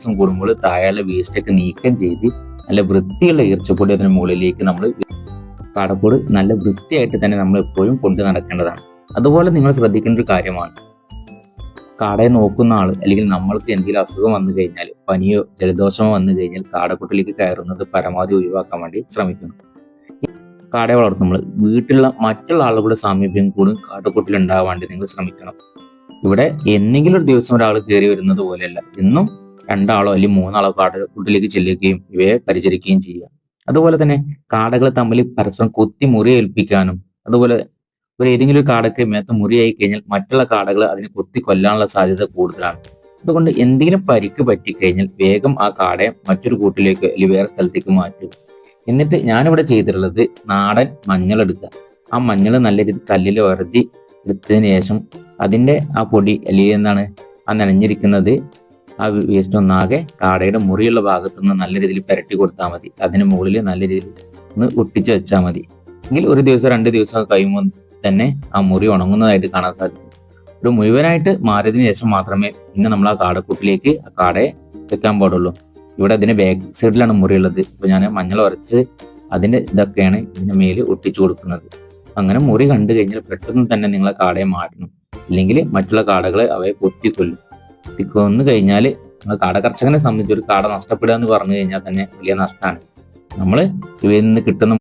ദിവസം കൂടുമ്പോൾ താഴെയുള്ള വേസ്റ്റൊക്കെ നീക്കം ചെയ്ത് നല്ല വൃത്തിയുള്ള ഈർച്ചപ്പൊടി അതിന് മുകളിലേക്ക് നമ്മൾ കാടക്കൂട് നല്ല വൃത്തിയായിട്ട് തന്നെ നമ്മൾ എപ്പോഴും കൊണ്ടു നടക്കേണ്ടതാണ്. അതുപോലെ നിങ്ങൾ ശ്രദ്ധിക്കേണ്ട ഒരു കാര്യമാണ്, കാടയെ നോക്കുന്ന ആൾ അല്ലെങ്കിൽ നമ്മൾക്ക് എന്തെങ്കിലും അസുഖം വന്നു കഴിഞ്ഞാൽ, പനിയോ ജലദോഷമോ വന്നു കഴിഞ്ഞാൽ കാടക്കൂട്ടിലേക്ക് കയറുന്നത് പരമാവധി ഒഴിവാക്കാൻ വേണ്ടി ശ്രമിക്കണം. കാടയെ വളർത്തുമ്പോൾ വീട്ടിലുള്ള മറ്റുള്ള ആളുകളുടെ സാമീപ്യം കൂടും കാടക്കൂട്ടിൽ ഉണ്ടാകാൻ വേണ്ടി നിങ്ങൾ ശ്രമിക്കണം. ഇവിടെ എന്തെങ്കിലും ഒരു ദിവസം ഒരാൾ കയറി വരുന്നത് പോലെയല്ല, എന്നും 2 ആളോ അല്ലെങ്കിൽ 3 ആളോ കാടക്കൂട്ടിലേക്ക് ചെല്ലുകയും ഇവയെ പരിചരിക്കുകയും ചെയ്യുക. അതുപോലെ തന്നെ കാടകൾ തമ്മിൽ പരസ്പരം കൊത്തി മുറിയേൽപ്പിക്കാനും, അതുപോലെ ഏതെങ്കിലും ഒരു കാടയ്ക്ക് മേത്ത് മുറിയായി കഴിഞ്ഞാൽ മറ്റുള്ള കാടകൾ അതിനെ കൊത്തി കൊല്ലാനുള്ള സാധ്യത കൂടുതലാണ്. അതുകൊണ്ട് എന്തെങ്കിലും പരിക്ക് പറ്റിക്കഴിഞ്ഞാൽ വേഗം ആ കാടയെ മറ്റൊരു കൂട്ടിലേക്ക് അല്ലെങ്കിൽ വേറെ സ്ഥലത്തേക്ക് മാറ്റുക. എന്നിട്ട് ഞാനിവിടെ ചെയ്തിട്ടുള്ളത് നാടൻ മഞ്ഞൾ എടുക്കുക. ആ മഞ്ഞൾ നല്ല രീതിയിൽ കല്ലിൽ ഉരതി എടുത്തതിന് ശേഷം അതിന്റെ ആ പൊടി അല്ലെങ്കിൽ ആ നനഞ്ഞിരിക്കുന്നത് ആ വേസ്റ്റ് ഒന്നാകെ കാടയുടെ മുറിയുള്ള ഭാഗത്തു നിന്ന് നല്ല രീതിയിൽ പുരട്ടി കൊടുത്താൽ മതി. അതിന് മുകളിൽ നല്ല രീതിയിൽ ഒന്ന് ഒട്ടിച്ച് വെച്ചാൽ മതി. എങ്കിൽ ഒരു ദിവസം 2 ദിവസം കഴിയുമ്പോൾ തന്നെ ആ മുറി ഉണങ്ങുന്നതായിട്ട് കാണാൻ സാധിക്കും. ഒരു മുഴുവനായിട്ട് മാറിയതിനു ശേഷം മാത്രമേ പിന്നെ നമ്മൾ ആ കാടക്കൂട്ടിലേക്ക് ആ കാടയെ വെക്കാൻ പാടുള്ളൂ. ഇവിടെ അതിന്റെ ബാക്ക് സൈഡിലാണ് മുറിയുള്ളത്. ഇപ്പൊ ഞാൻ മഞ്ഞൾ ഉരച്ച് അതിന്റെ ഇതൊക്കെയാണ് ഇതിന്റെ മേല് ഒട്ടിച്ചു കൊടുക്കുന്നത്. അങ്ങനെ മുറി കണ്ടു കഴിഞ്ഞാൽ പെട്ടെന്ന് തന്നെ നിങ്ങൾ ആ കാടയെ മാറ്റണം, ഇല്ലെങ്കിൽ മറ്റുള്ള കാടകളെ അവയെ കൊത്തിക്കൊല്ലും. കൊന്നു കഴിഞ്ഞാൽ കാട കർഷകനെ സംബന്ധിച്ച് ഒരു കാട നഷ്ടപ്പെടുക എന്ന് പറഞ്ഞു കഴിഞ്ഞാൽ തന്നെ വലിയ നഷ്ടമാണ്. നമ്മൾ ഇവയിൽ നിന്ന് കിട്ടുന്ന